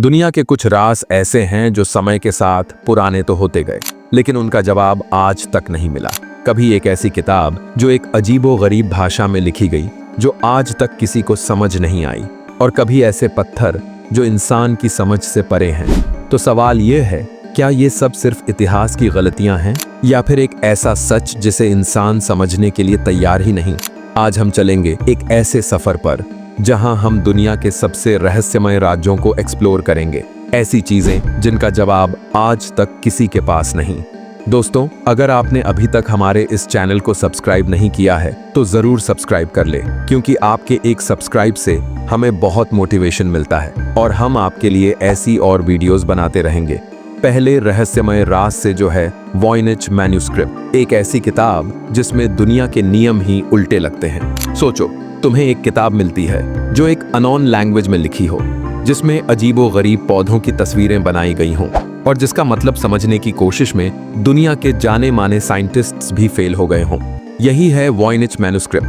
दुनिया के कुछ राज ऐसे हैं जो समय के साथ पुराने तो होते गए, लेकिन उनका जवाब आज तक नहीं मिला। कभी एक ऐसी किताब जो एक अजीबो-गरीब भाषा में लिखी गई, जो आज तक किसी को समझ नहीं आई, और कभी ऐसे पत्थर जो इंसान की समझ से परे हैं। तो सवाल ये है, क्या ये सब सिर्फ इतिहास की गलतियां हैं, या फिर एक ऐसा सच जिसे इंसान समझने के लिए तैयार ही नहीं? आज हम चलेंगे एक ऐसे सफर पर जहां हम दुनिया के सबसे रहस्यमय राज्यों को एक्सप्लोर करेंगे, ऐसी चीजें जिनका जवाब आज तक किसी के पास नहीं। दोस्तों, अगर आपने अभी तक हमारे इस चैनल को सब्सक्राइब नहीं किया है तो जरूर सब्सक्राइब कर ले, क्योंकि आपके एक सब्सक्राइब से हमें बहुत मोटिवेशन मिलता है और हम आपके लिए ऐसी और वीडियोस बनाते रहेंगे। पहले रहस्यमय राज से जो है वॉयनिच मैन्युस्क्रिप्ट, एक ऐसी किताब जिसमें दुनिया के नियम ही उल्टे लगते हैं। सोचो, तुम्हें एक किताब मिलती है जो एक अननोन लैंग्वेज में लिखी हो, जिसमें अजीबो-गरीब पौधों की तस्वीरें बनाई गई हों, और जिसका मतलब समझने की कोशिश में दुनिया के जाने माने साइंटिस्ट्स भी फेल हो गए हों। यही है वॉयनिच मैन्युस्क्रिप्ट,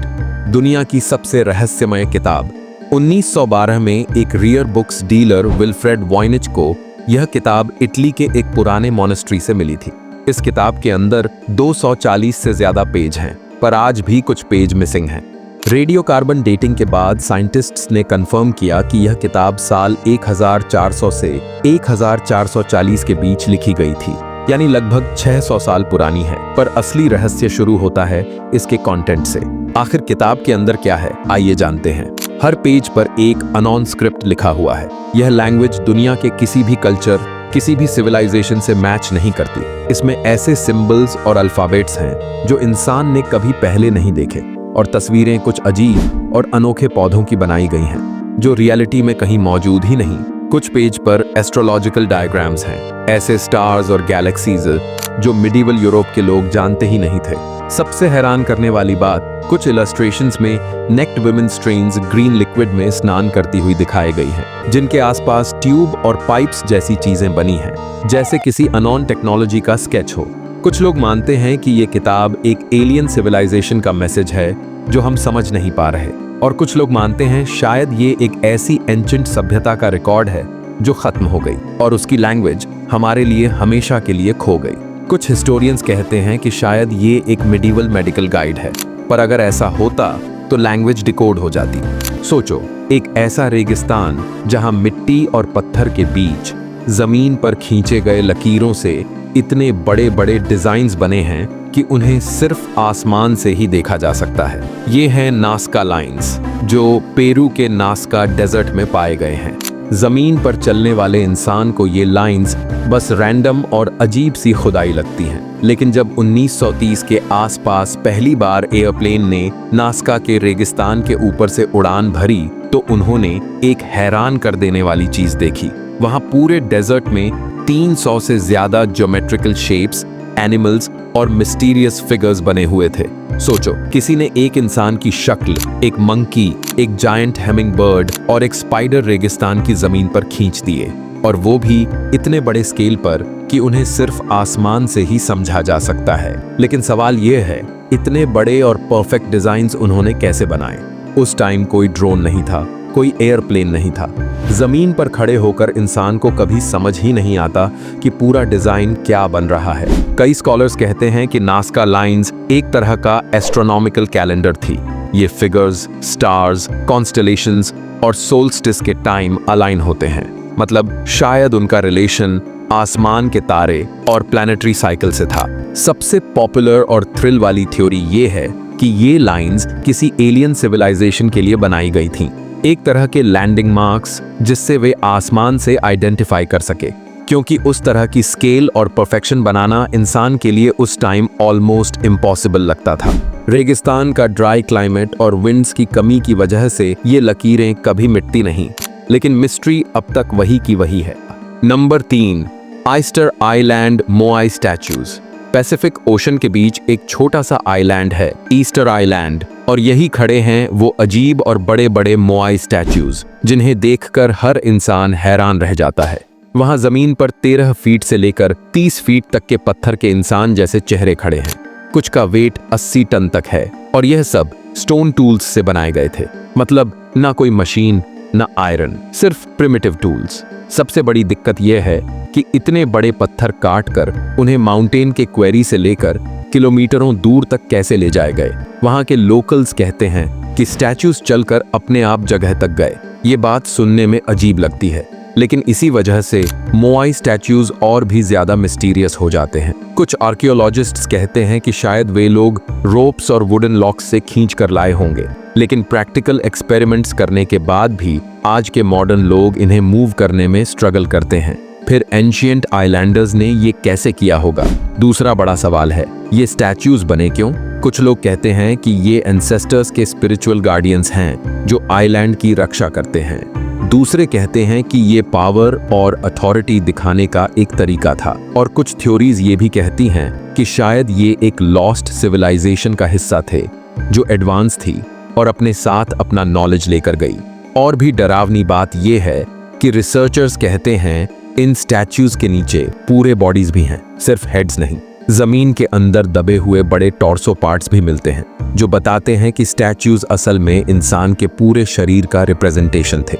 दुनिया की सबसे रहस्यमय किताब। 1912 में एक rear books dealer Wilfred Voynich को यह किताब इटली के एक पुराने मॉनेस्ट्री से मिली थी। इस किताब के अंदर 240 से ज्यादा पेज हैं, पर आज भी कुछ पेज मिसिंग हैं। रेडियो कार्बन डेटिंग के बाद साइंटिस्ट्स ने कंफर्म किया कि यह किताब साल 1400 से 1440 के बीच लिखी गई थी, यानी लगभग 600 साल पुरानी है। पर असली रहस्य शुरू होता है इसके कंटेंट से। आखिर किताब के अंदर क्या है, आइए जानते हैं। हर पेज पर एक अननोन स्क्रिप्ट लिखा हुआ है। यह लैंग्वेज दुनिया के किसी भी कल्चर, किसी भी सिविलाइजेशन से मैच नहीं करती। इसमें ऐसे सिंबल्स और अल्फाबेट्स हैं जो इंसान ने कभी पहले नहीं देखे, और तस्वीरें कुछ अजीब और अनोखे पौधों की बनाई गई हैं, जो रियलिटी में कहीं मौजूद ही नहीं। कुछ पेज पर एस्ट्रोलॉजिकल डायग्राम्स हैं, ऐसे स्टार्स और गैलेक्सीज जो मिडिवल यूरोप के लोग जानते ही नहीं थे। सबसे हैरान करने वाली बात, कुछ इलस्ट्रेशंस में नेक्ड वुमेन स्ट्रेन्स ग्रीन लिक्विड में स्नान करती हुई दिखाई गई हैं, जिनके आसपास ट्यूब और पाइप्स जैसी चीजें बनी हैं, जैसे किसी अननोन टेक्नोलॉजी का स्केच हो। कुछ लोग मानते हैं कि ये किताब एक एलियन सिविलाइजेशन का मैसेज है जो हम समझ नहीं पा रहे, और कुछ लोग मानते हैं शायद ये एक ऐसी एंशिएंट सभ्यता का रिकॉर्ड है जो खत्म हो गई और उसकी लैंग्वेज हमारे लिए हमेशा के लिए खो गई। कुछ हिस्टोरियंस कहते हैं कि शायद ये एक मिडिवल मेडिकल गाइड है, पर अगर ऐसा होता तो लैंग्वेज डिकोड हो जाती। सोचो, एक ऐसा रेगिस्तान जहां मिट्टी और पत्थर के बीच जमीन पर खींचे गए लकीरों से इतने बड़े बड़े डिजाइन्स बने हैं कि उन्हें सिर्फ आसमान से ही देखा जा सकता है। ये हैं नास्का लाइंस, जो पेरू के नास्का डेजर्ट में पाए गए हैं। जमीन पर चलने वाले इंसान को ये लाइंस बस रैंडम और अजीब सी खुदाई लगती हैं, लेकिन जब 1930 के आसपास पहली बार एयरप्लेन ने नास्का के रेगिस्तान के ऊपर से उड़ान भरी, तो उन्होंने एक हैरान कर देने वाली चीज देखी। वहां पूरे डेजर्ट में 300 से ज्यादा ज्योमेट्रिकल शेप्स, एनिमल्स और मिस्टीरियस फिगर्स बने हुए थे। सोचो, किसी ने एक इंसान की शक्ल, एक मंकी, एक जायंट हेमिंग बर्ड और एक स्पाइडर रेगिस्तान की जमीन पर खींच दिए, और वो भी इतने बड़े स्केल पर कि उन्हें सिर्फ आसमान से ही समझा जा सकता है। लेकिन सवाल ये है, इतने बड़े और परफेक्ट डिजाइन्स उन्होंने कैसे बनाए? उस टाइम कोई ड्रोन नहीं था, कोई एयरप्लेन नहीं था। जमीन पर खड़े होकर इंसान को कभी समझ ही नहीं आता कि पूरा डिजाइन क्या बन रहा है। कई स्कॉलर्स कहते हैं कि नास्का लाइंस एक तरह का एस्ट्रोनॉमिकल कैलेंडर थी। ये फिगर्स, स्टार्स, कॉन्स्टेलेशंस और सोल्स्टिस के टाइम अलाइन होते हैं। मतलब शायद उनका रिलेशन आसमान के तारे और प्लैनेटरी साइकिल से था। सबसे पॉपुलर और थ्रिल वाली थ्योरी ये है कि ये लाइंस किसी एलियन सिविलाइजेशन के लिए बनाई गई थीं, एक तरह के लैंडिंग मार्क्स, जिससे वे आसमान से आइडेंटिफाई कर सके, क्योंकि उस तरह की स्केल और परफेक्शन बनाना इंसान के लिए उस टाइम ऑलमोस्ट इम्पॉसिबल लगता था। रेगिस्तान का ड्राई क्लाइमेट और विंड्स की कमी की वजह से ये लकीरें कभी मिटती नहीं, लेकिन मिस्ट्री अब तक वही की वही है। Number 3, Easter island Moai statues. Pacific Ocean के बीच एक छोटा सा आइलैंड है, ईस्टर आइलैंड, और यही खड़े हैं वो अजीब और बड़े बड़े मोआई स्टैचूज, जिन्हें देखकर हर इंसान हैरान रह जाता है। वहां जमीन पर 13 फीट से लेकर 30 फीट तक के पत्थर के इंसान जैसे चेहरे खड़े हैं। कुछ का वेट 80 टन तक है, और यह सब स्टोन टूल्स से बनाए गए थे। मतलब ना कोई मशीन, ना आयरन, सिर्फ प्रिमिटिव टूल्स। सबसे बड़ी दिक्कत यह है कि इतने बड़े पत्थर काट कर उन्हें माउंटेन के क्वेरी से लेकर किलोमीटरों दूर तक कैसे ले जाए गए। वहां के लोकल्स कहते हैं कि स्टैच्यूज चलकर अपने आप जगह तक गए। ये बात सुनने में अजीब लगती है, लेकिन इसी वजह से मोआई स्टैच्यूज और भी ज्यादा मिस्टीरियस हो जाते हैं। कुछ आर्कियोलॉजिस्ट्स कहते हैं कि शायद वे लोग रोप्स और वुडन लॉक्स से खींच कर लाए होंगे, लेकिन प्रैक्टिकल एक्सपेरिमेंट्स करने के बाद भी आज के मॉडर्न लोग इन्हें मूव करने में स्ट्रगल करते हैं। फिर एंशिएंट आइलैंडर्स ने ये कैसे किया होगा? दूसरा बड़ा सवाल है, ये स्टैच्यूज बने क्यों? कुछ लोग कहते हैं कि ये एंसेस्टर्स के स्पिरिचुअल गार्डियंस हैं जो आइलैंड की रक्षा करते हैं। दूसरे कहते हैं कि ये पावर और अथॉरिटी दिखाने का एक तरीका था, और कुछ थ्योरीज ये भी कहती हैं कि शायद ये एक लॉस्ट सिविलाइजेशन का हिस्सा थे जो एडवांस थी और अपने साथ अपना नॉलेज लेकर गई। और भी डरावनी बात यह है कि रिसर्चर्स कहते हैं इन स्टैच्यूज के नीचे पूरे बॉडीज भी हैं, सिर्फ हेड्स नहीं। जमीन के अंदर दबे हुए बड़े टॉर्सो पार्ट्स भी मिलते हैं, जो बताते हैं कि स्टैच्यूज असल में इंसान के पूरे शरीर का रिप्रेजेंटेशन थे।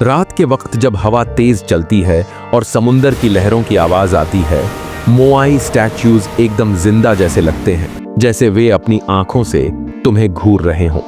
रात के वक्त जब हवा तेज चलती है और समुंदर की लहरों की आवाज आती है, मोआई स्टैच्यूज एकदम जिंदा जैसे लगते हैं, जैसे वे अपनी आंखों से तुम्हें घूर रहे हों।